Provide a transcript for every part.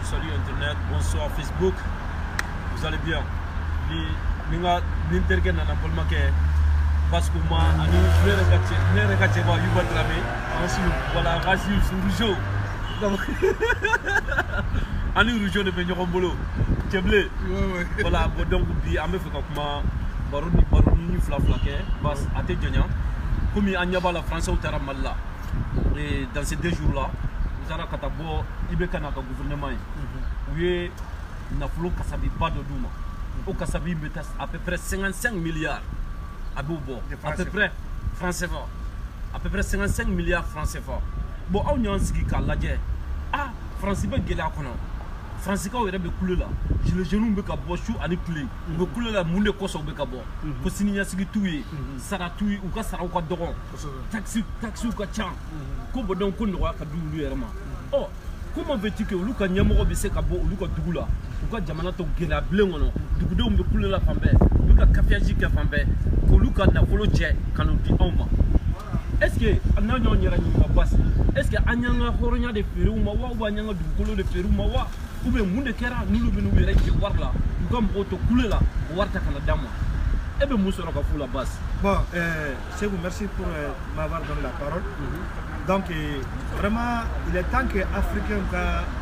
salut Internet, bonsoir Facebook. Vous allez bien? L'internet n'a pas manqué parce que moi, je vais regarder ma Yuba Dramé. Ensuite, voilà, Rassil sur le jeu. Ani rouge ne peut pas boulot. Tu blé. Voilà, donc bi amé fait comme baroni flaflaké bas até djanya. Comme anya la France au terrain là. Et dans ces 2 jours là, nous allons katabo ibeka na gouvernement. Oui, na flou kasabi pas de douma. Au kasabi metas à peu près 55 milliards à Bobo. À peu près français fort. À peu près 55 milliards français fort. Bon, on y a un ski kaladje. Ah, France be gela kono. France ka were be kulela. Je le genou be ka bo chou ani clé. Be kulela munde ko so be ka bo. Ko sininya sigi tuyi, sara tuyi ou ka sara ko dogon. Taxi ka chan. Ko bo don ko no ka du yerma. Oh, comment veux-tu que lu ka nyamo be se ka bo lu ka dugula. Ou ka jamana to gela blengono. Dugudo be kulela fambe. Lu ka kafiaji ka fambe. Ko lu ka na folo che kanu di oma. Est-ce que Ananya Bass, est-ce que Anyanga Horonya de Pérou Mawa ou Anyanga du Colo de Pérou Mawa ou bien Mundekera, nous le nous qui Warla, nous comme Auto Kulela, Warta Canadama. Et bien Moussora Kafou la basse. Bon, c'est vous, merci pour m'avoir donné la parole. Donc, vraiment, il est temps que l'Africain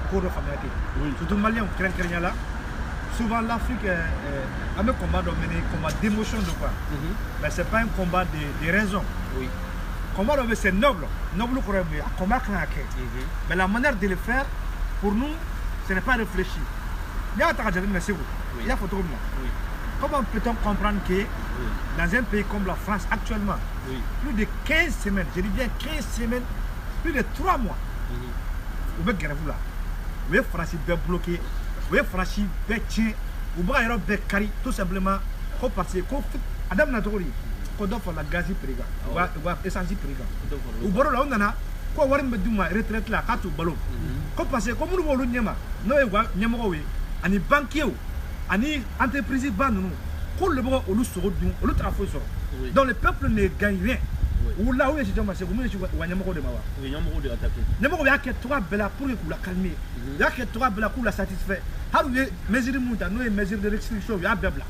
court de famille. Surtout Malien, Kren là. Souvent l'Afrique a un combat dominé, combat d'émotion de quoi. Mais ce n'est pas un combat de raison. Oui. Combat c'est noble, noble pour combat mais la manière de le faire, pour nous, ce n'est pas réfléchi. Il y a un photo. Comment peut-on comprendre que dans un pays comme la France actuellement, plus de 15 semaines, je dis bien 15 semaines, plus de 3 mois, vous pouvez grève là, vous pouvez franchir bloqué, vous pouvez franchir tien, vous pouvez carré, tout simplement, parce que Adam Natori. Qu'on doit faire la gazi préga, ou essence préga. Ou boro là on a quoi voir me duma retraite là katu balo. Comme parce que comme nous voulons nyama, nous nyama oui, ani banquier, ani entreprise ban nous, qu'on le boro au loup sur au loup trafo sur. Donc le peuple ne gagne rien. Ou là où est-ce que je me suis ou nyama de mawa. Oui, nyama de attaquer. Nyama il y a que 3 bella pour la calmer. Il y a que 3 bella pour la satisfaire. How mesure monta, nous mesure de restriction, il y a bella.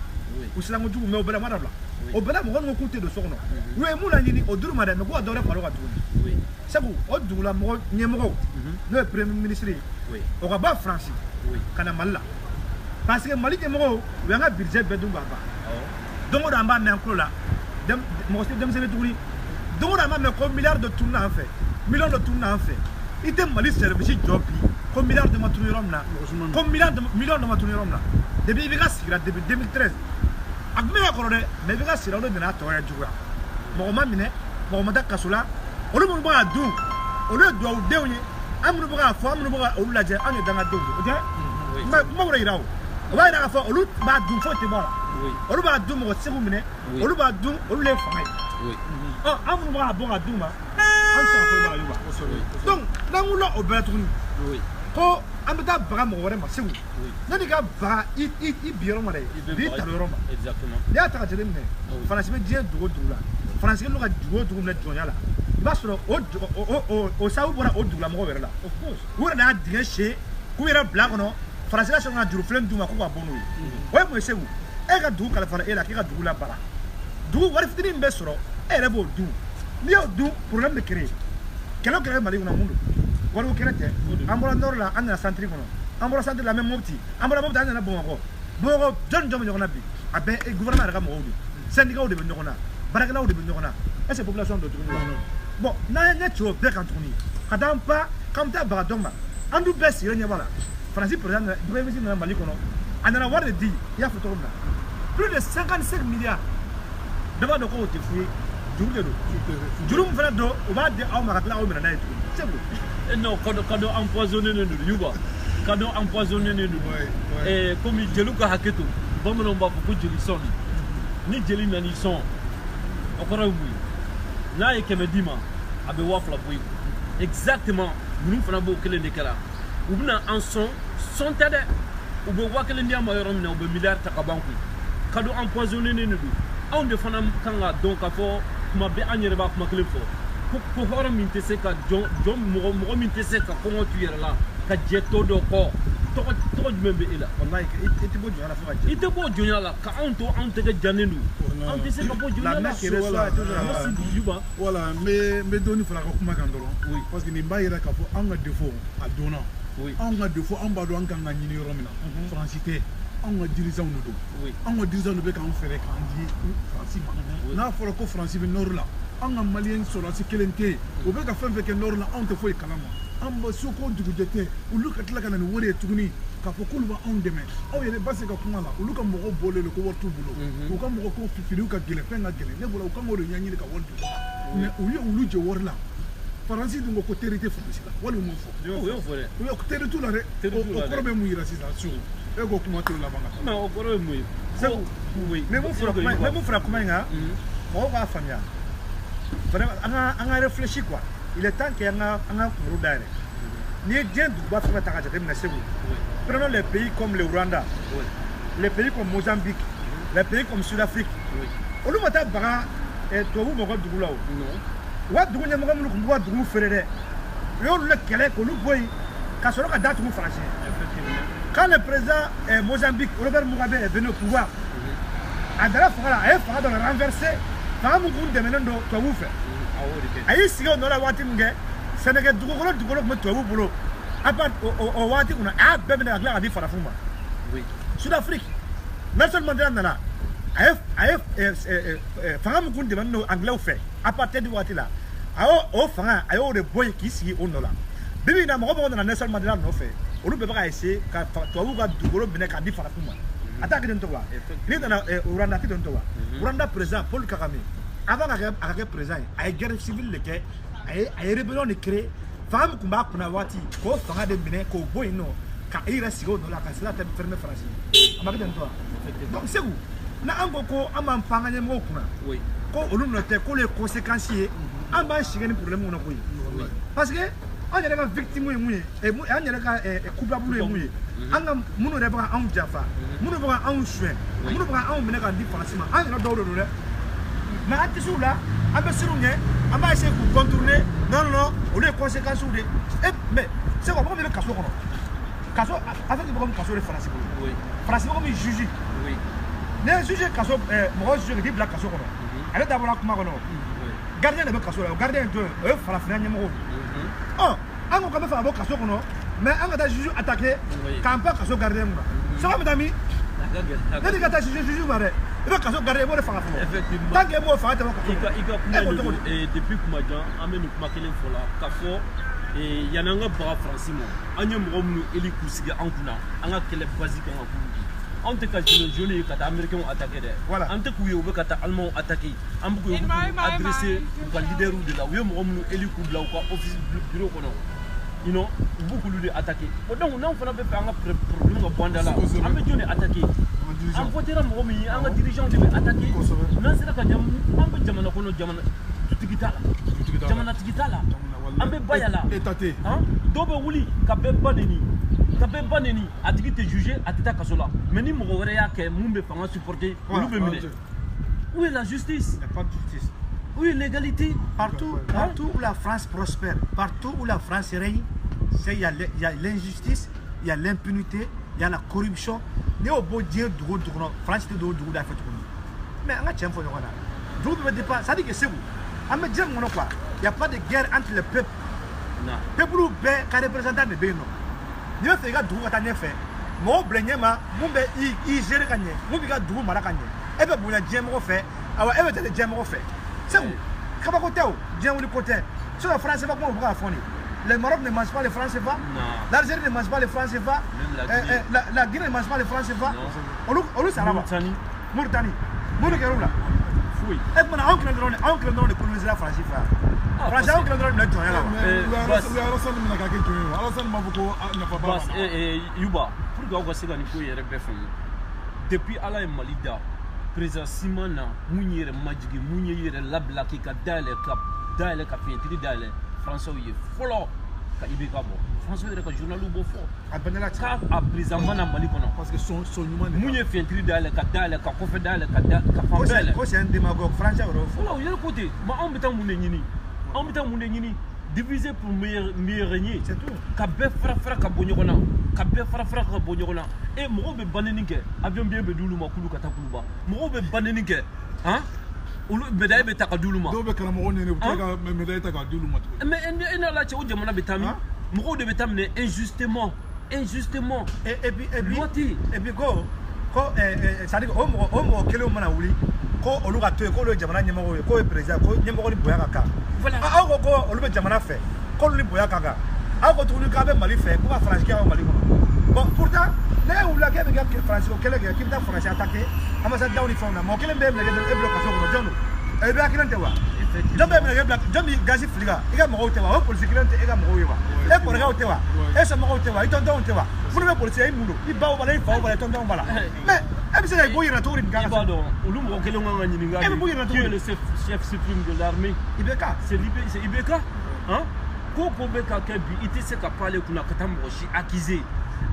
Ou c'est la moto mais au bella madabla. Au Bénin, on a coûté de son nom. Oui, Moulani, au Dour Madame, on doit parler à tout. Oui, c'est vous, au Dour la Moro, le Premier ministre, au rabat français, Kanamala. Parce que Mali de Moro, il y a un budget Bedou Baba. Donc on a un peu là, moi aussi, je me suis dit, donc on a un milliard de tournées en fait, millions de tournées en fait. Il était Mali service job, comme milliard de matournes là, comme millions de matournes là. Depuis 2013. Agmea korode mevega siralo de na toya juga mogoma mine mogoma kasula olu mo ba du olu do dewnye amru ba fo amru ba olu la je anu danga do je ma wura irawo wa ira fo olu ba du fo te ba olu ba du mo segu mine olu ba du olu le famay oh amru ba bon adu ma an sa fo ba yuba donc nangulo obelatuni ko amda baga mo wore ma segu nani ga ba i biro ma dai bi taloro ma exactement ya ta jere mne France be die dugo dugula France ke lo ga dugo dugula jonya la ba soro o sa ubora o dugula mo wore la of course wore na die she ku yera black no France la so na juru flen duma ko ba bonu o mo segu e ga dugu kala fara e la ke ga dugula bara dugu wore fitini mbe soro e re bo du ni o du problème de créer kelo kele mali una mundo wari kerete ambola nord la ana centre kono ambola centre la même mopti ambola mopti ana bongo john nyona bi abe gouvernement ga mo wodi syndicat o de nyona barakala o de nyona et c'est population de tourner bon na tu be kan tourner kadam pas comme ta baradoma andu besi renya bala français président premier ministre na mali kono ana wari di ya photo na plus de 55 milliards d'abord de ko te fouiller jurum fana do o ba de aw makatla o mena na itu c'est bon. Non, cadeau empoisonné ne nous yuba. Cadeau empoisonné ne nous. Et comme il jelu ka haketo, bon on va beaucoup jeli son. Ni jeli na ni son. Okora wu. Na e kemedima abe wafla boy. Exactement, nous fana bo kele de kala. Ou bina en son tade. Ou be wakele ndia ma yorom na be milliard takabanku. Cadeau empoisonné ne nous. On de fana kanga donc afo kuma be anyere ba kuma kele fo. Pour voir min te se ka John mo min te se ka comment tu es là ka jeto do ko tɔgɔ jumɛn bɛ e la wallahi i tɛ bɔ jɔnya la fo ka jɛ i tɛ bɔ jɔnya la ka anw to anw tɛgɛ jannen don anw tɛ se ka bɔ jɔnya la voilà n bɛ dɔɔni fara a ka kuma kan dɔrɔn parce que nin b'a yira k'a fɔ anw ka défaut a donna anw ka défaut an b'a dɔn an kan ka ɲini yɔrɔ min na faransi tɛ anw ka dirigeants de don anw ka dirigeants de bɛ k'an fɛrɛ k'an di faransi ma n'a fɔra ko faransi bɛ nord la an ka maliyɛn sɔrɔdasi kelen tɛ yen o bɛ ka fɛn fɛn kɛ nord la anw tɛ foyi kalama an ba so ko dugujɛ tɛ olu ka tila ka na nin wari ye tuguni k'a fɔ k'olu b'anw dɛmɛ aw yɛrɛ ba se ka kuma la olu ka mɔgɔw bɔlen don ko wari t'u bolo u ka mɔgɔ ko filiw ka gɛlɛn fɛn ka gɛlɛn ne bolo u kan k'o de ɲɛɲini ka wari d'u ma mais u ye olu jɛ wari la faransi dun ko terre tɛ faransi la wali m'o fɔ o y'o fɔ dɛ terre t'u la dɛ o kɔrɔ bɛ mun yira sisan so e ko kuma t'o laban ka mais o kɔrɔ ye mun ye segu mais mun fɔra kuma in kan mɔgɔw k'a faamuya an ka réfléchir quoi il est temps que an ka kunkolo dayɛlɛ n'i ye diɲɛ duguba fɛn fɛn ta ka jateminɛ segu prenons les pays comme le Rwanda les pays comme Mozambique les pays comme Sud-Afrique olu ma taa baga tubabu mɔgɔ dugu la o u ka dugu ɲɛmɔgɔ minnu tun b'u ka dugu feere dɛ u y'olu le kɛlɛ k'olu bɔ yen ka sɔrɔ ka datugu faransi quand le président Mozambique Robert Mugabe est venu au pouvoir a dara fanga la a ye fanga dɔ renverser fanga min kun dɛmɛnen don tubabuw fɛ a y'i sigi o nɔ la waati min kɛ sɛnɛkɛ dugukolo tun bɛ tubabuw bolo a part o waati kɔnɔ a y'a bɛɛ minɛ ka tila ka di farafinw ma Sud-Afrique Nelson Mandela nana a ye fanga min kun dɛmɛnen don anglais fɛ a partir du waati la a y'o fanga a y'o de bɔ yen k'i sigi o nɔ la bi bi in na mɔgɔ nana Nelson Mandela nɔfɛ olu bɛɛ bɛ ka essayer ka tubabuw ka dugukolo minɛ k'a di farafinw ma a t'a kɛ ten tɔ wa n'i nana Rwanda a tɛ ten tɔ wa Rwanda président Paul Kagame avant a ka kɛ président ye a ye guerre civile de kɛ a ye rébellion de créer fanga min tun b'a kunna waati k'o fanga de minɛ k'o bɔ yen nɔ ka i yɛrɛ sigi o nɔ la ka sira tɛ fermer faransi a ma kɛ ten tɔ wa donc segu n'an ko an b'an pan an ka ɲɛmɔgɔw kunna ko olu nɔ tɛ k'olu ye conséquence ye an b'an sigi ni problème kɔnɔ koyi parce que an yɛrɛ ka victime ye mun ye an yɛrɛ ka coupable ye mun ye an ka minnu yɛrɛ bɛ ka anw janfa minnu bɛ ka anw suɲɛ minnu bɛ ka anw minɛ ka di faransi ma an yɛrɛ dɔw de don dɛ mais an tɛ se u la an bɛ siran u ɲɛ an b'a essayer k'u contourner non olu ye conséquences de mais c'est quoi mɔgɔ min bɛ kaso kɔnɔ kaso a fɛ k'i mɔgɔ min kaso de faransi bolo faransi mɔgɔ min juge n'i ye juge kaso mɔgɔ juge k'i bila kaso kɔnɔ ale dabɔra kuma kɔnɔ gardien de bɛ kaso la o gardien ye jɔn ye o ye farafinna ɲɛmɔgɔw an ko k'an bɛ fɛ ka bɔ kaso kɔnɔ mais an ka taa juge attaquer k'an pan kaso gardien mun na sɔgɔ bɛ taa min ne de ka taa juge ma dɛ i bɛ kaso gardien i b'o de faga fɔlɔ tant que i b'o faga tɛ bɔ kaso i ka kuma depuis kuma jan an bɛ nin kuma kelen fɔ la k'a fɔ yanni an ka baga faransi ma an ye mɔgɔ minnu élu k'u sigi an kunna an ka kɛlɛ base kan ka k'u di anw tɛ ka jeunes ye ka taa américains attaquer dɛ an tɛ k'u ye u bɛ ka taa allemands attaquer an bɛ k'u adresser u ka leaders de la u ye mɔgɔ minnu élu k'u bila u ka office bureau kɔnɔ u b'u k'olu de attaquer donc n'anw fana bɛ fɛ an ka problème ka bɔ an da la an bɛ jɔn de attaquer an votera mɔgɔ min ye an ka dirigeants de bɛ attaquer n'an sera ka an bɛ jamana kɔnɔ jamanatigi t'a la jamanatigi t'a la an bɛ ba yala dɔw bɛ wuli ka bɛɛ ba neni a tigi tɛ juger a tɛ taa kaso la mais ni mɔgɔ wɛrɛ y'a kɛ mun bɛ fanga supporter olu bɛ minɛ où est la justice? Pas de justice. Où est l'égalité? Partout où la France prospère, partout où la France règne, il y a l'injustice, il y a l'impunité, il y a la corruption. Ni au beau Dieu France est de la fête. Mais on a tiens pour le Rwanda. Ça dit que c'est vous. On me dit quoi? Il n'y a pas de guerre entre les peuples. Les peuples qui représentent les bénins. Ni on fait que Rwanda n'a fait. Moi Brenyema, moi il gère gagner. Moi il a Rwanda mara gagner. Et bien vous avez jamais fait. Alors et bien jamais fait. C'est où? Comment côté où? Bien où le côté? Sur la France, c'est pas comment on va faire. Le Maroc ne mange pas les francs CFA. L'Algérie ne mange pas les francs CFA. La Guinée ne mange pas les francs CFA. On le sait là-bas. Mauritanie. Mauritanie là. Oui. Et maintenant, oncle de coloniser la France CFA. France oncle de le joindre là-bas. Yuba, pour que vous sachiez qu'il y a depuis Allah et Malida, président Simana, Mounier Majigi, Mounier Labla qui a d'aller cap fientri d'aller François y follow ka ibekabo François y ka journal ou bofo abanela ka a président mana malikono parce que son humain Mounier fientri d'aller ka kofe d'aller ka fambele ko c'est un démagogue français ou follow yel côté ma on bitan moune nyini diviser pour mieux régner c'est tout ka be fra ka bonyokona ka bɛɛ fara ka bɔ ɲɔgɔn na mɔgɔw bɛ banni kɛ avion bɛ d'olu ma k'olu ka taa kuluba mɔgɔw bɛ banni kɛ olu médaille bɛ ta ka d'olu ma dɔw bɛ karamɔgɔ ɲini u bɛ tila ka médaille ta ka d'olu ma tuguni mais e n'a la cɛ o jamana bɛ taa min mɔgɔw de bɛ taa minɛ injustement et puis ko c'est-à-dire o mɔgɔ kelenw mana wuli ko olu ka to yen k'olu ye jamana ɲɛmɔgɔw ye k'o ye président ko ɲɛmɔgɔ ni bonya ka kan aw ko ko olu bɛ jamana fɛ k'olu ni bonya ka kan aw ko tuguni k'a bɛ Mali fɛ ko ka Faransi kɛ aw Mali kɔnɔ bon pourtant ne wulila k'e bɛ kɛ Faransi ko kɛlɛ kɛ k'i bɛ taa Faransi attaquer ambassade daw ni fɛnw na mɔgɔ kelen bɛ minɛ e bila kaso kɔnɔ jɔn don e bɛ kelen tɛ wa jɔn bɛ minɛ e bila jɔn bɛ gazi fili kan i ka mɔgɔw tɛ wa o polisi kelen tɛ e ka mɔgɔw ye wa e kɔrɔkɛw tɛ wa e somɔgɔw tɛ wa i tɔntɔnw tɛ wa minnu bɛ polisi ye i mun don i baw b'a la i faw b'a la i tɔntɔnw b'a la mais e bɛ se ka bɔ yɛrɛ cogo di nin kan i b'a dɔn olu mɔgɔ kelen kan ka ɲininka e bɛ bɔ yɛrɛ cogo di qui est le chef suprême de l'armée IBK c'est IBK ko bɛ ka kɛ bi i tɛ se ka pan ale kunna ka taa mɔgɔ si accuser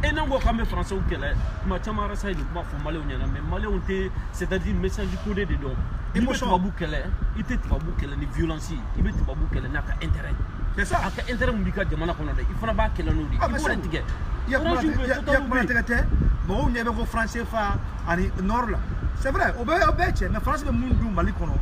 et n'an ko k'an bɛ français kɛlɛ kuma caman arasa ye nin kuma fɔ maliyɛnw ɲɛna mais maliyɛnw tɛ c'est-à-dire message codé de dɔn i bɛ tubabu kɛlɛ i tɛ tubabu kɛlɛ ni violence i bɛ tubabu kɛlɛ n'a ka intérêt c'est ça a ka intérêt mun b'i ka jamana kɔnɔ dɛ i fana b'a kɛlɛ n'o de ye i b'o de tigɛ i ya kuma tigɛ tɛ mɔgɔw ɲɛ bɛ ko français fa ani nord la c'est vrai o bɛɛ cɛ mais français bɛ mun dun Mali kɔnɔ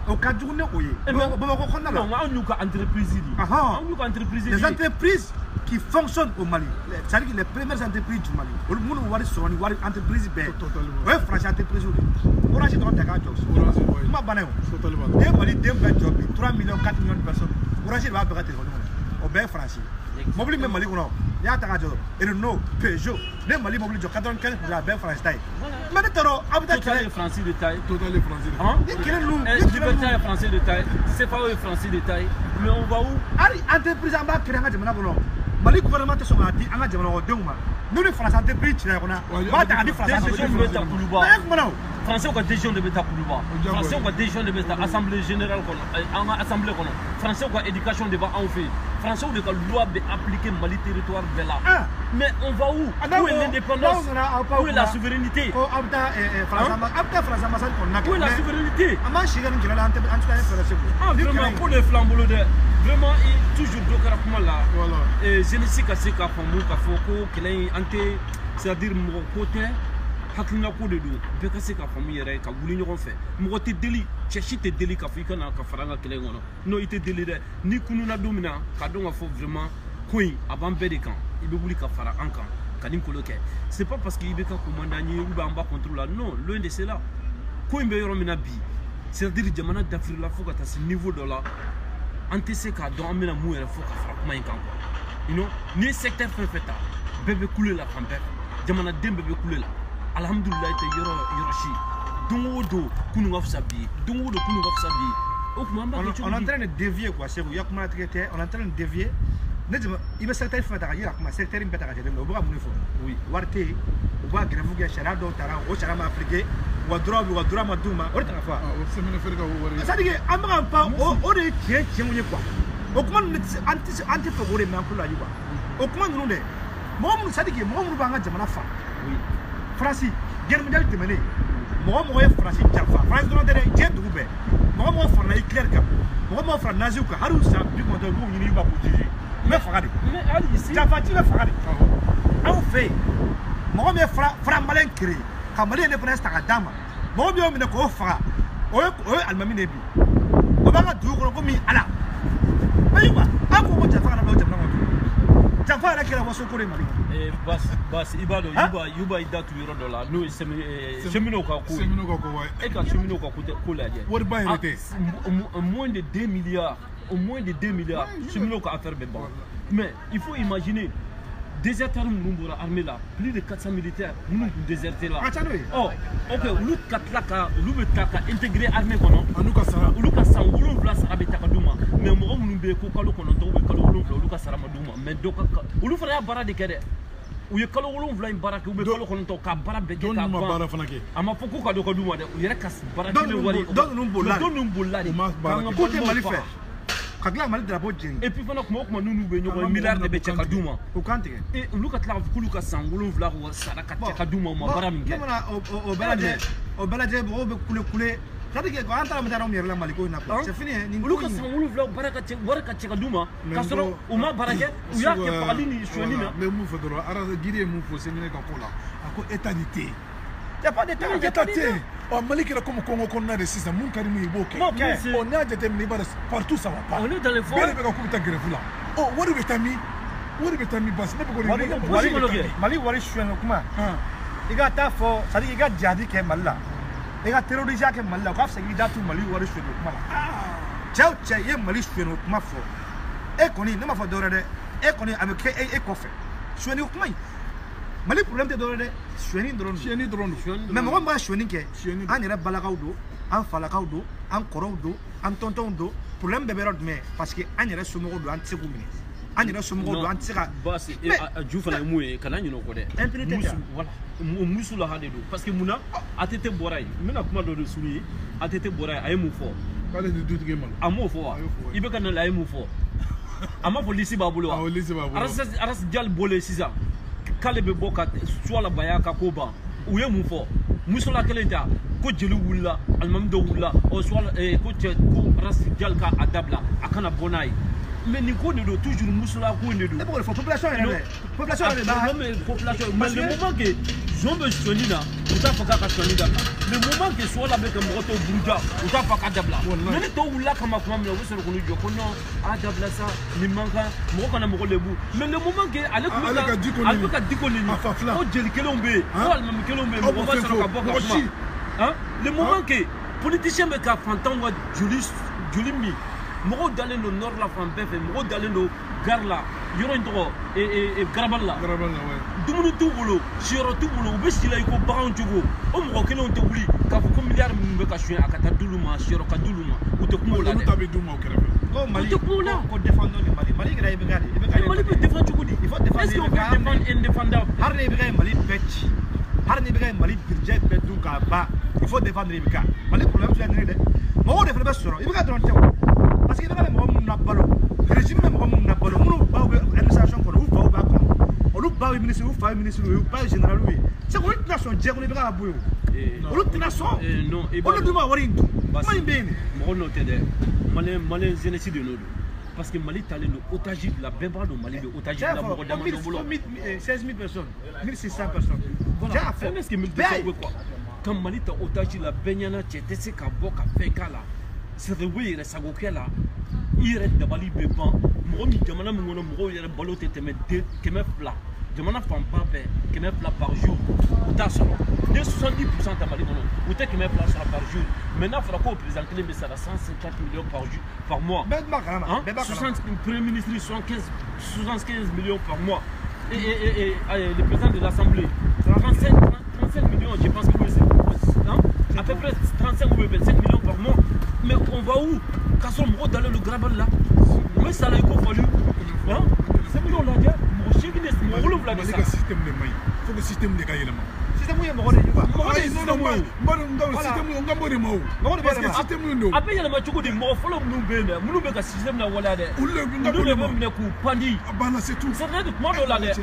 o ka jugu ni o ye Bamakɔ kɔnɔna la non anw y'u ka entreprise de ye anw y'u ka entreprise de ye les entreprises qui fonctionnent au Mali c'est-à-dire les premières entreprises du Mali olu minnu wari sɔrɔ ni wari entreprise bɛɛ o ye français entreprise de Orange dɔrɔn tɛ k'a jɔ kuma banna ye o n'i ye Mali den bɛɛ jɔ bi 3 millions 4 millions de personnes Orange de b'a bɛɛ ka téléphone kɔnɔ o bɛɛ ye français mobili bɛ Mali kɔnɔ n'i y'a ta k'a jɔ Renault Peugeot ne ye Mali mobili jɔ 95% a bɛɛ ye français ta ye mais ne t'a dɔn aw bɛ taa Total est français de taille Total est français de taille ni kelen ninnu Liberté est français de taille CFAO est français de taille mais on va où hali entreprise an b'a créer an ka jamana kɔnɔ Mali gouvernement tɛ sɔn k'a di an ka jamanakɔnɔdenw ma n'u ni français entreprise cira ɲɔgɔn na b'a ta ka di français décision bɛ ta kuluba mais e kumana o français ka décision de bɛ ta kuluba français ka décision de bɛ ta assemblée générale kɔnɔ an ka assemblée kɔnɔ français ka éducation de b'anw fɛ yen français de ka loi bɛ appliquer Mali territoire bɛɛ la mais on va où où est l'indépendance où est la souveraineté ko aw bɛ taa français ambassade kɔnɔna kɛ où est la souveraineté an b'an si kɛ nin kɛlɛ la an tɛ fɛɛrɛ segu vraiment ko de fila n bolo dɛ vraiment toujours dɔ kɛra kuma la jeunesse ka se k'a faamu k'a fɔ ko kɛlɛ in an tɛ c'est à dire mɔgɔ ko tɛ hakilina ko de don bɛɛ ka se k'a faamu yɛrɛ ka wuli ɲɔgɔn fɛ mɔgɔ tɛ deli cɛ si tɛ deli k'a fɔ i ka na ka fara an ka kɛlɛ in kɔnɔ non i tɛ deli dɛ ni kununa don min na k'a dɔn k'a fɔ vraiment ko in a b'an bɛɛ de kan i bɛ wuli ka fara an kan ka nin kolo kɛ c'est pas parce que i bɛ ka commandant ye ou bien an b'a contrôle la non loin de cela ko in bɛ yɔrɔ min na bi c'est à dire jamana dafiri la fo ka taa se niveau dɔ la an tɛ se k'a dɔn an bɛna mun yɛrɛ fɔ ka fara kuma in kan quoi n'i ye secteur fɛn fɛn ta bɛɛ bɛ kule la fan bɛɛ fɛ jamanaden bɛɛ bɛ kule la alhamdulilayi tɛ yɔrɔ si don o don kunun ka fisa bi ye don o don kunun ka fisa bi ye o tuma an b'a kɛ cogo di on est en train de dévier quoi Segu ya kuma tigɛ tɛ on est en train de dévier ne jama i bɛ secteur fɛn ta ka yira kuma secteur in bɛɛ ta ka jateminɛ o bɛ ka mun de fɔ oui wari tɛ yen u b'a grève kɛ sariya dɔw taara o sariya ma appliqué u ka droit ma d'u ma o de ta ka fɔ c'est-à-dire an bɛ ka pan o de ye tiɲɛw ye quoi o kuma ninnu an tɛ fɛ k'o de mɛn an kulo la quoi o kuma ninnu dɛ mɔgɔ minnu c'est-à-dire mɔgɔ minnu b'an ka jamana fa Faransi guerre mondiale tɛmɛnen mɔgɔ ye Faransi janfa Faransi dɔrɔn tɛ dɛ diɲɛ dugu bɛɛ mɔgɔ farala Hitler kan mɔgɔ farala naziw kan hali u san 90 b'u ɲini ba k'u juger n bɛ faga de janfaci bɛ faga de anw fɛ yen mɔgɔ min ye fara maliyɛn créé ka maliyɛn indépendance ta ka d'a ma mɔgɔ min y'o minɛ k'o faga o ye alimami de ye bi o b'an ka dugu kɔnɔ komi Ala ayiwa an ko janfa kana bila o jamana kɔnɔ janfa yɛrɛ kɛra waso ko de Mali bas i b'a dɔn Yuba i da tu yɔrɔ dɔ la n'o ye cheminot ka ko ye e ka cheminot ka ko lajɛ wariba yɛrɛ tɛ moins de 2 milliards cheminot ka affaire bɛ ban mais il faut imaginer déserteurs minnu bɔra armée la plus de 400 militaires minnu tun déserté la ok olu ka tila ka olu bɛ taa ka intégrer armée kɔnɔ olu ka san 7 sara bɛ ta ka d'u ma mais mɔgɔ minnu bɛ yen ko kalo 9 ou kalo 7 olu ka sara ma d'u ma mais dɔ ka olu fana y'a baara de kɛ dɛ u ye kalo 7 in baara kɛ u bɛ kalo 9 ka baara bɛɛ kɛ k'a ban a ma fɔ ko ka dɔ ka d'u ma dɛ u yɛrɛ ka baara kelen wari dɔ ninnu bolila de ko tɛ Mali fɛ ka tila Mali drapeau jeni et puis fana kuma o kuma n'u bɛ ɲɔgɔn ye milliard de bɛ cɛ ka d'u ma u kan tigɛ et olu ka tila k'a fɔ k'olu ka san 7 ko sara ka cɛ ka d'u ma u ma baara min kɛ o bɛɛ lajɛ mɔgɔw bɛ kule c'est-à-dire que quand on a mis la Maliko, c'est fini. Lucas Samoulou vlog baraka Duma, Castro, Uma Baraka, ou ya que Palini, Chouanina. Mais vous faites droit. Alors, Guiré, vous faut c'est une capola. Encore étalité. Il n'y a pas d'état. Oh, Malik est comme Congo qu'on a des systèmes. Mon carimi est beau. On a déterminé partout, ça va pas. On est dans les forêts. Oh, what do we tell me? What do we tell me? Bas, ne peut pas Mali wari chouin kuma. Il y a ta fo, ça dit il y a jadi ke Malla. Il y a terroriste ke Malla. Quand c'est qu'il date Mali wari chouin kuma. Ciao, ciao, il Mali chouin kuma fo. E koni ne ma fo dorade. E koni avec e kofe. Chouin kuma. Mali problème de dorade. Chouin drone. Mais moi moi chouin ke. An yɛrɛ balakaw do, an falakaw do, an kɔrɔw do, an tontonw do. Problème bɛɛ bɛ yɔrɔ jumɛn parce que an yɛrɛ somɔgɔw do an tɛ se k'u minɛ. An yɛrɛ somɔgɔw do an tɛ se ka. Basi ju fana ye mun ye kana ɲinɛ o kɔ dɛ. Impunité voilà musu la ha de do parce que munna ATT bɔra yen n bɛna kuma dɔ de suru ye ATT bɔra yen a ye mun fɔ. K'ale ni dutigi ma. A m'o fɔ wa i bɛ ka na la a ye mun fɔ a ma fɔ lisi b'a bolo wa. Lisi b'a bolo. Aras Jal bɔlen sisan k'ale bɛ bɔ ka suwala baya ka ko ban u ye mun fɔ musola kelen ta ko jeli wulila alimami dɔ wulila o suwala ko cɛ ko Aras Jal ka a dabila a kana bɔ n'a ye. Mais ni ko de do toujours musola ko de do. E b'o de fɔ population yɛrɛ dɛ. Population yɛrɛ de b'a. Mais le moment que jɔn bɛ sɔnni na u t'a fɔ k'a ka sɔnni dabila. Le moment que suwala bɛ kɛ mɔgɔ tɔw buruja u t'a fɔ k'a dabila. Mais ni tɔw wulila kama kuma min na u bɛ sɔrɔ k'olu jɔ ko non a dabila sa nin man kan mɔgɔ kana mɔgɔ lebu. Mais le moment que ale tun bɛ ka diko nin ko jeli kelenw bɛ yen ko alimami kelenw bɛ yen mɔgɔ b'a sɔrɔ ka bɔ ka kuma. Le moment que politicien bɛ ka fantanw ka joli min. Mɔgɔw dalen don nord la fan bɛɛ fɛ mɔgɔw dalen don gare la yɔrɔ in tɔgɔ garabali la dumuni t'u bolo siyɔrɔ t'u bolo u bɛ si la i ko baganw cogo o mɔgɔ kelenw tɛ wuli k'a fɔ ko miliyari minnu bɛ ka suɲɛ a ka taa d'olu ma siyɔrɔ ka d'olu ma u tɛ kuma o la dɛ. Olu ta bɛ d'u ma o kɛrɛfɛ. Ko Mali u tɛ kuma o la. ko défendre ni Mali. Mali yɛrɛ i bɛ ka de. Mali bɛ défendre cogo di. Il faut défendre. Est-ce qu'on peut défendre indéfendable. Hari ne bɛ ka Mali bɛɛ ci. Hari ne bɛ ka Mali budget bɛɛ dun k'a ban. Il faut défendre i bɛ ka. Mali problème filɛ nin ye dɛ. Mɔgɔw de fana bɛ sɔrɔ i bɛ ka dɔrɔn tɛ o. Parce que il y a des gens régime même comme Nabalo, nous pas administration pour nous pas on pas ministre ou pas ministre ou pas général oui. C'est quoi une nation diable on est pas à bout. On nation. Non, on ne doit avoir une. Moi bien. Moi non t'aider. Malin génocide de nous. Parce que Mali talent de otage la bébé de Mali de otage la mort de 16 000 personnes, 1600 personnes. Voilà. Est-ce que 1000 personnes quoi? Quand Mali ta otage la benyana tete se ka boka fekala. C'est oui, il reste à Gokela. Il reste d'abali bébé. Moi, jamana mon moro il balo tete me de que me plat. Jamana femme pas que me plat par jour. Ta solo. 70% de Mali mono. Ou te que me plat par jour. Maintenant, il faut présenter les messages à 150 millions par jour, par mois. 60 premier ministre 75 millions par mois. Et le président de l'Assemblée 35 millions, je pense que c'est à peu près 35 ou 25 millions par mois. Mais on va où? Quand on va dans le gravel là, mais ça l'a fallu. C'est millions là, mon chien qui est mon rôle là. Il faut que le système de gagne. Système où il y a mon rôle. Après, il y a le match de mon follow nous bien. Nous ne système là voilà. Nous ne pouvons pas pandi. C'est tout. C'est vrai que moi là, on va dire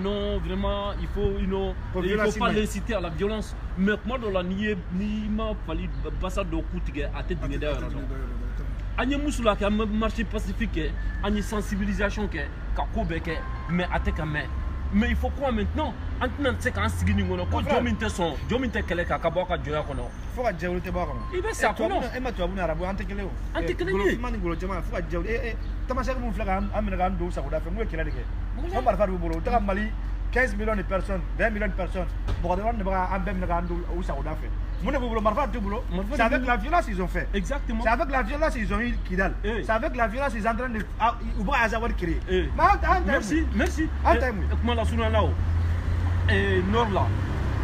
non, vraiment, il faut pas l'inciter à la violence. Mais moi, dans la nié, ni m'a fallu passer de coups à tête d'une d'ailleurs. Anya musula qui a marché pacifique, anya sensibilisation qui mais à tes mais il faut quoi maintenant? Maintenant, c'est qu'un signé on a quoi Jominte kele ka kaboka joya kono. Faut que Dieu te barre. Il va ça kono. Et ma tu abuna arabu antekele. Antekele. Mani golo jama faut que Dieu tamasa ko mun flaga amina ndo sa ko da fe mu kila dike. On va faire bolo ta Mali 15 millions de personnes, 20 millions de personnes. Bon de on va ambem na ndo ou sa ko da fe. Mon boulot marfa du boulot. C'est avec la violence ils ont fait. Exactement. C'est avec la violence ils ont eu Kidal. C'est avec la violence ils sont en train de ouvrir Azawad créer. Merci. Comment la suna là nord là.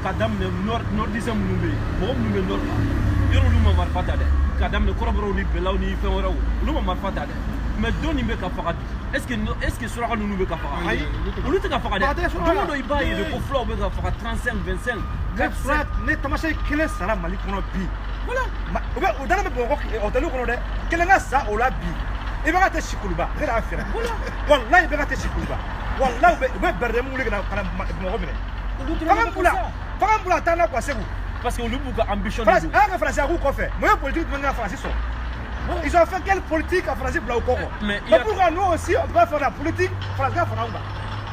Kadam nord disem numbe. Bon numbe nord là. Yoro luma marfa tade. Kadam ne korobro ni belaw ni fenwara ou. Luma marfa tade. Mais doni be ka fagadi. Est-ce que sera nous be ka fagadi? On lui te ka fagadi. Doni do ibaye de ko flow be ka fagadi 35 25. Ne tamase kelen sara Mali kono bi. Voilà. O dala be boko o dalu kono de. Kelen nga sa o la bi. E ba ka te shikuluba. Kela afira. Voilà. Wallahi be ka te shikuluba. Wallahi be berde mu le kana mo ko bine. Kama pula. Fanga mbula tana kwa seku. Parce que le bouc a ambition. France, un français a quoi fait? Moi politique de France ils sont. Ils ont fait quelle politique en français blanc au Congo? Mais pourquoi nous aussi on doit faire la politique française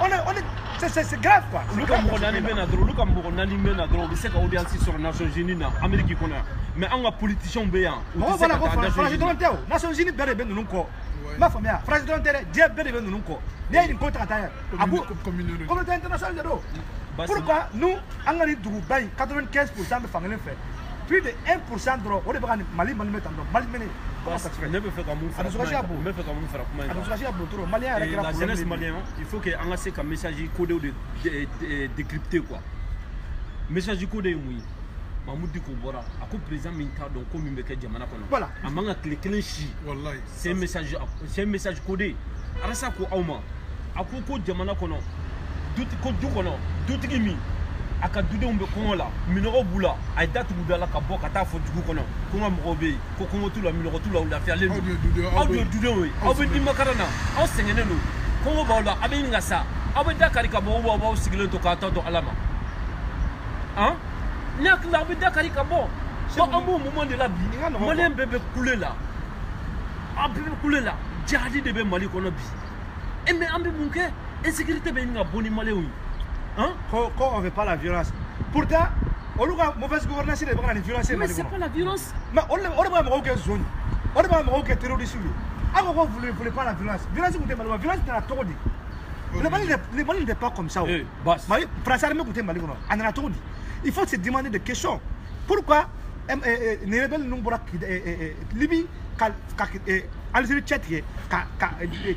on est c'est grave quoi. Luka Moronani Menadro, Luka Moronani Menadro, c'est qu'au audience sur les Nations Unies na Amérique qu'on a. Mais on a politicien béant. On va la France de l'Ontario. Nations Unies belle ben nous ko. Ma famille, France de l'Ontario, Dieu belle ben nous ko. Il y a une contrat à bout communauté internationale de l'eau. Pourquoi nous on a dit Dubaï 95% de familles fait. Plus de 1% de l'eau, on est Mali mettre en Mali mener. Ne me fait comme un la jeunesse malienne, il faut que on ait un message codé ou décrypté quoi. Message codé oui. Mahmoud Dikobora, à quoi président Minta donc comme il me fait Djamana kono. Voilà. À manga cléclenchi. Wallahi. C'est un message codé. Arasa ko auma. À quoi ko Djamana kono. Duti ko du kono. Duti kimi. Aka dude umbe kongola minoro bula ay datu budala ka boka ta fo dugu kono kuma mobe ko kongo tula minoro tula ula fi ale audio dude we abe di makarana aw sengene no kongo bawla abe ngasa abe dakari ka bo bo sigilen to ka to alama hein nak la abe dakari ka bo so ambo moment de la vie malien bébé couler là abe couler là jadi de be mali kono bi et mais ambe bunke insécurité be nga boni malien. Hein? Quand on ne veut pas la violence. Pourtant, on a mauvaise gouvernance, il y a une violence. Mais c'est pas la violence. Mais on n'a pas de zone. On n'a pas de terrorisme. Pourquoi vous ne voulez pas la violence? Violence, la violence, c'est la tordie. Les Mali n'est pas comme ça. France armée, il faut se demander des questions. Pourquoi les rebelles n'ont pas Libye, Algérie tchèque,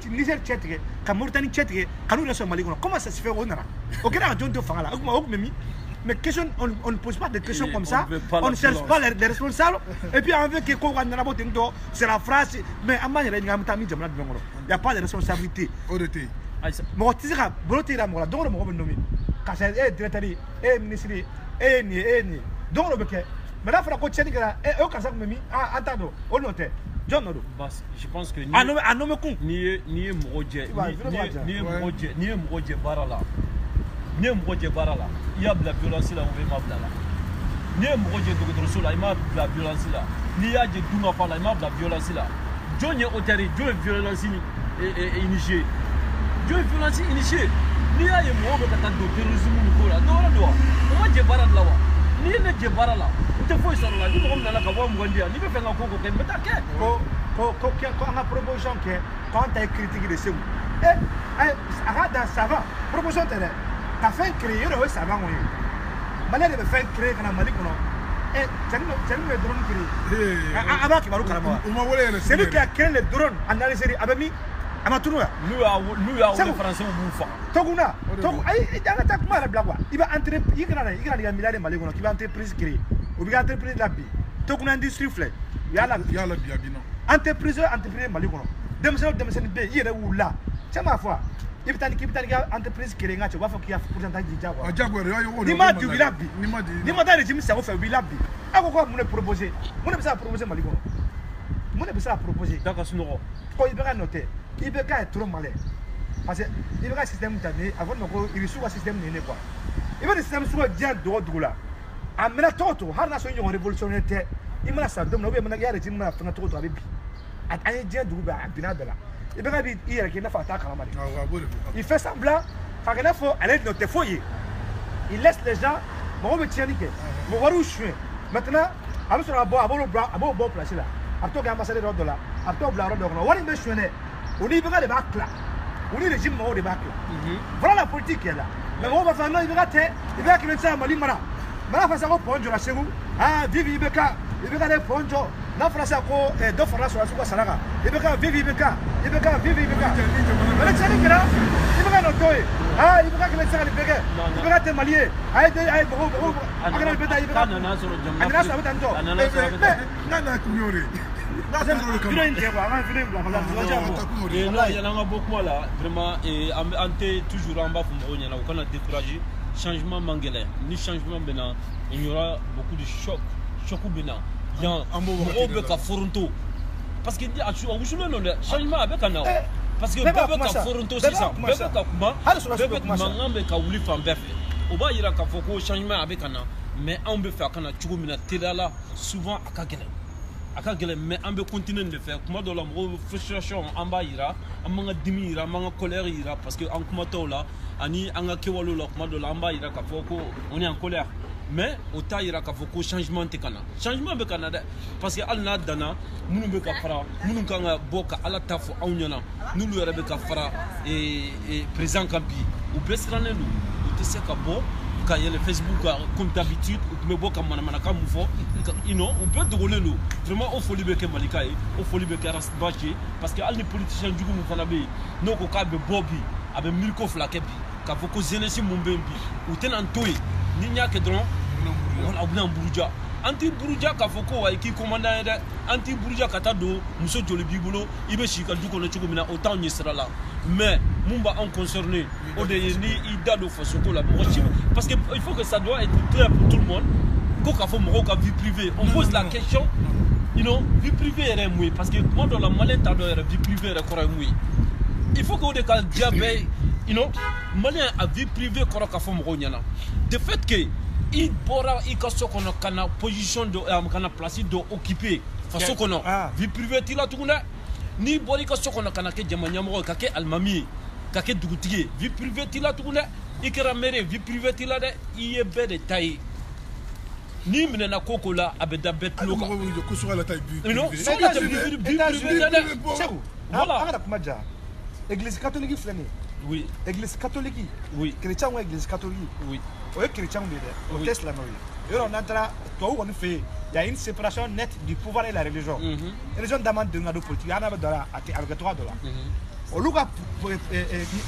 Niger tchèque, Mauritanie tchèque, comment ça se fait au Nara? Mais question, on ne pose pas de questions comme ça, on ne cherche pas les responsables, et puis on veut que c'est la phrase, mais il n'y a pas de responsabilité. Mais là, il faut que je pense que ni barala. Ni barala. Il y a de la violence là, on va là. Ni de la violence là. Ni y a de la violence là. John est autorité, Dieu est violence initiée. Dieu est violence initiée. Ni y a de terrorisme là. Non, on va dire barala là. Ni ne barala. Il faut sur la vie, on a la caboie mondiale. Ni peut faire un concours qui est attaqué. Quand on a proposition que quand tu as critiqué les secondes, dans ça va. Proposition tu as fait créer le ça va. Malais de faire créer quand on a Mali qu'on c'est le drone créé. C'est lui qui a créé le drone en Algérie. Abami. Nous avons français au bout. Toguna, il va entrer, il va entreprise créée. Il va entreprise la vie. Toguna industrie flé. Il y a la entreprise Mali. Demsen B, il est où là. C'est ma foi. Il va entreprise créée. Tu vas faire qu'il y a pourcentage de Jaguar. Ni ma du Vilabi. Ni ma dans le régime, ça va faire Vilabi. À quoi vous me proposez? Vous ne pouvez pas proposer Mali. Vous ne pouvez pas proposer. D'accord, c'est nous. Quand il va noter. Il veut est trop malin. Parce que il veut un système tanné, avant il reçoit un système néné quoi. Il veut un système soit bien de là. En menant tout, har na soño révolutionnaire, il m'a ça donc il m'a gardé il m'a fait tout avec. À un dia de ba binabela. Il veut dire il qui n'a pas attaquer la Mali. Il fait semblant, fait qu'il faut aller noter foyer. Il laisse les gens mon métier niqué. Mon warouche. Maintenant, à sur la bois, à bon placer là. À toi ambassadeur de là, à toi blanc de là. On est mentionné. On y verra les bacs là. On y régime des bacs là. Voilà la politique qui est là. Mais on va faire non, il verra qu'il y a Mali Mara. Mara face à quoi pour la chez vous? Ah, vive Ibeka. Il verra les poncho. La France a quoi? Deux fois sur la soupe Salaga. Ibeka, vive Ibeka. Ibeka, vive Ibeka. Mais le Tchèque là, il verra notre toy. Ah, il verra qu'il y a les Ibeka. Il verra tes Maliens. Aïe, bro. Agana le bétail, Ibeka. Agana ça va t'entendre. Nana Kouyori. Et là, il y en a beaucoup là, vraiment, et on toujours en bas, on a découragé. Changement manguelé, ni changement bénin, il y aura beaucoup de chocs ou bénin. Il y a un mot de Foronto. Parce qu'il dit, on joue le changement avec un an. Parce que Bébé Foronto, c'est ça. Bébé Mangam et Kaouli Fambef. o b'a yira k'a fɔ ko changement a bɛ ka na mais anw bɛ fɛ a ka na cogo min na teliya la souvent a ka gɛlɛn mais an bɛ continuer de faire kuma dɔw la mɔgɔw frustration an b'a yira an b'an ka dimi yira an b'an ka colère yira parce que an kumatɔw la ani an ka kɛwalew la kuma dɔw la an b'a yira k'a fɔ ko on est en colère mais o t'a yira k'a fɔ ko changement tɛ ka na changement bɛ ka na dɛ parce que hali n'a danna minnu bɛ ka fara minnu kan ka bɔ ka ala ta fɔ anw ɲɛna n'olu yɛrɛ bɛ ka fara président kan bi u bɛɛ sirannen don u tɛ se ka bɔ ka yɛlɛ Facebook kan comme d'habitude u tun bɛ bɔ ka manamanakan mun fɔ u bɛɛ dogolen don vraiment o foli bɛ kɛ Malika ye o foli bɛ kɛ Arastbachi ye parce que hali ni politicien jugu min fana bɛ yen n'o ko k'a bɛ bɔ bi a bɛ miiri ko fila kɛ bi k'a fɔ ko jeunesse mun bɛ yen bi u tɛna n to yen ni n y'a kɛ dɔrɔn wala u bɛna n buruja an t'i buruja k'a fɔ ko wa i k'i commandant ye dɛ an t'i buruja ka taa don muso joli b'i bolo i bɛ si ka du kɔnɔ cogo min na o t'anw ɲɛ sira la mais mun b'anw concerné o de ye ni i da don fasoko la mɔgɔ si parce que il faut que ça doit être clair pour tout le monde ko k'a fɔ mɔgɔw ka vie privée on pose la question vie privée yɛrɛ ye mun ye parce que kuma dɔ la maliyɛn t'a dɔn yɛrɛ vie privée yɛrɛ kɔrɔ ye mun ye il faut que o de ka diya bɛɛ maliyɛn a vie privée kɔrɔ ka fɔ mɔgɔw ɲɛna de fait que i bɔra i ka so kɔnɔ ka na position dɔ ka na place dɔ occuper faso kɔnɔ vie privée t'i la tugun dɛ n'i bɔra i ka so kɔnɔ ka na kɛ jama ɲɛmɔgɔ ye ka kɛ alimami ye ka kɛ dugutigi ye vie privée t'i la tugun dɛ i kɛra maire ye vie privée t'i la dɛ i ye bɛɛ de ta ye n'i minɛna ko ko la a bɛ da bɛɛ tulo kan Segu voilà an kana kuma ja église catholique filɛ nin ye oui église catholique oui chrétien ko église catholique oui o ye chrétien de dɛ o tɛ silamɛw ye yɔrɔ n'an taara tubabu kɔni fɛ yen y a une séparation nette du pouvoir et la religion religion da man deli ka don politique an n'a bɛ dɔ la a bɛ kɛ cogoya dɔ la olu ka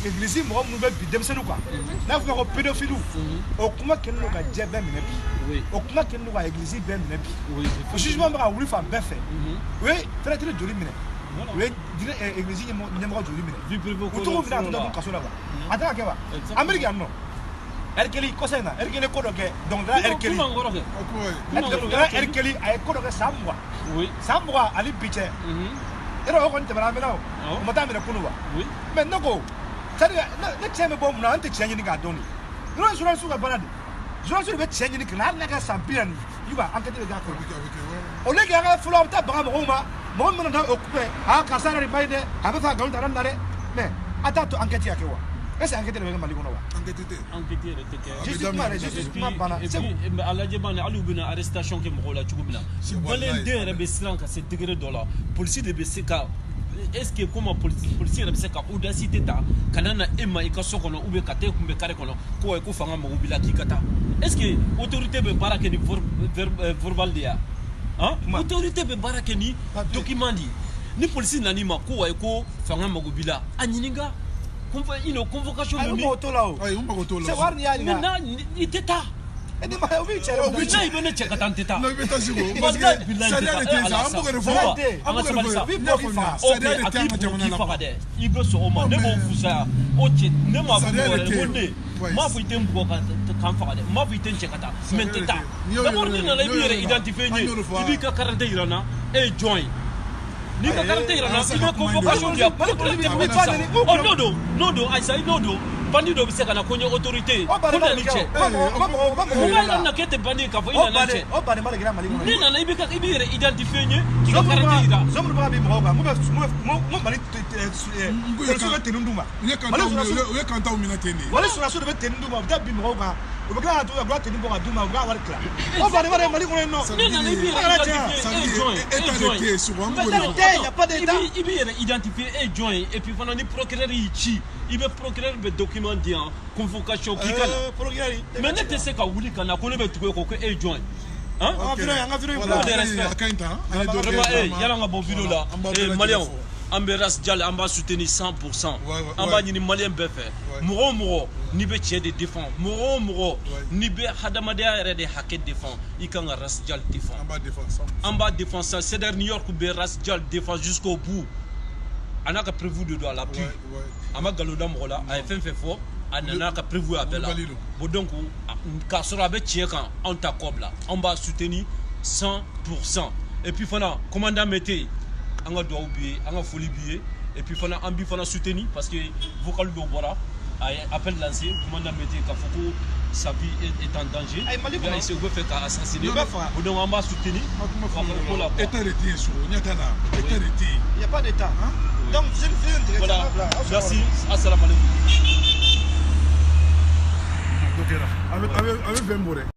église mɔgɔ minnu bɛ bi denmisɛnninw kan n'a fɔra ko pédophile o kuma kɛlen don ka diɲɛ bɛɛ minɛ bi o kuma kɛlen don ka église bɛɛ minɛ bi o jugement bɛ ka wuli fan bɛɛ fɛ o ye prêtre joli minɛ o ye église ɲɛmɔgɔ joli minɛ u tɔgɔ minɛ a tun tɛ kaso la wa a tɛ ka kɛ wa Amérique yan nɔ Erkeli kɔsɛ in na Erkeli ko dɔ kɛ dɔnkilidala Erkeli dɔnkilidala Erkeli a ye ko dɔ kɛ san 20 san 20 ani bi cɛ yɔrɔ o kɔni tɛmɛna an bɛ na o ma taa minɛ kunu wa mais ne ko c'est à dire ne tiɲɛ bɛ bɔ mun na an tɛ tiɲɛ ɲini k'a dɔn de yɔrɔ ye journaliste ka baara de journaliste de bɛ tiɲɛ ɲini kana hali n'a kɛ san 40 i b'a enquête de k'a kɔnɔ au lieu que an ka fɔlɔ an bɛ taa baga mɔgɔw ma mɔgɔ min mana taa occupé karisa yɛrɛ de ba ye dɛ a bɛ fɛ ka nkalon ta na dɛ mais a t'a to enquête ka kɛ wa est-ce que enquête de bɛ kɛ Mali kɔnɔ wa enquête yɛrɛ tɛ kɛ justice kuma banna mais a lajɛ bani hali u bɛna arrestation kɛ mɔgɔw la cogo min na maliyɛn den yɛrɛ bɛ siran ka se degré dɔ la polisi de bɛ se ka est-ce que comment polisi yɛrɛ bɛ se ka audacité ta ka na e ma i ka so kɔnɔ ou bien ka taa i kunbɛn carré kɔnɔ ko fanga mago b'i la k'i ka taa est-ce que autorité bɛ baara kɛ ni verbal de ya autorité bɛ baara kɛ ni document de ye ni polisi nan'i ma ko fanga mago b'i la a ɲininka convocation bɛ min c'est wari ni y'a ɲininka maintenant i tɛ taa i bɛ ne cɛ ka taa n tɛ taa non i bɛ taa sigi o parce que sariya de tɛ yen sa an b'o de fɔ an ka sabali sa ok a k'i faga dɛ i bɛ sɔn o ma ne m'o fusaya o cɛ ne m'a fɔ mɔgɔ wɛrɛ ko ne m'a fɔ i tɛ n bugɔ k'an faga dɛ m'a fɔ i tɛ n cɛ ka taa mais n tɛ taa d'abord n'i nana i b'i yɛrɛ identifier n ye i b'i ka carte jira n na e ye jɔn ye n'i ka carte jira n na i bɛ convocation di yan non don Aïssa non don bandi dɔ bɛ se ka na ko n ye autorité ko na ni cɛ mun b'a yira na k'e tɛ bandi k'a fɔ i nana cɛ n'i nana i b'i yɛrɛ identifier n ye k'i ka carte jira zone bɛ bin mɔgɔw kan mun Mali sɔrɔsiw bɛ tenue d'u ma u ye kantaw minɛ ten de Mali sɔrɔsiw de bɛ tenue d'u ma u bɛ taa bin mɔgɔw kan u bɛ tila ka to ka bɔ tenue bɔ ka d'u ma u b'a wari tila o bandi b'a Mali kɔnɔ yen nɔ n'i nana i b'i yɛrɛ identifier i b'i yɛrɛ identifier e jɔn ye et puis fana ni procureur y'i ci i bɛ procureur bɛ document di yan convocation k'i ka na mais ne tɛ se ka wuli ka na ko ne bɛ tugu e kɔ ko e ye jɔn ye an ka vidéo yala an ka bɔ vidéo la maliyɛnw an bɛ Ras Dial an b'a soutenir 100% an b'a ɲini maliyɛn bɛɛ fɛ mɔgɔ o mɔgɔ n'i bɛ cɛ de défend mɔgɔ o mɔgɔ n'i bɛ hadamadenya yɛrɛ de hakɛ défend i kan ka Ras Dial défend an b'a défend ça CDR New York bɛ Ras Dial défend jusqu'au bout a n'a ka prévu de don a la puis a ma nkalon da mɔgɔ la a ye fɛn fɛn fɔ a nana ka prévu a bɛɛ la bon donc k'a sɔrɔ a bɛ tiɲɛ kan anw ta kɔ bila anw b'a soutenir 100% et puis fana commandant Mete an ka dugawu b'i ye an ka foli b'i ye et puis fana an b'i fana soutenir parce que vocal dɔ bɔra a ye appel lancé commandant Mete k'a fɔ ko sa vie est en danger. Il a essayé de faire assassiner. Donc on va soutenir. État retiré sur État retiré. Il n'y a pas d'État. Donc je ne fais un voilà. Merci. Assalamu alaikum. Avec 20 morts.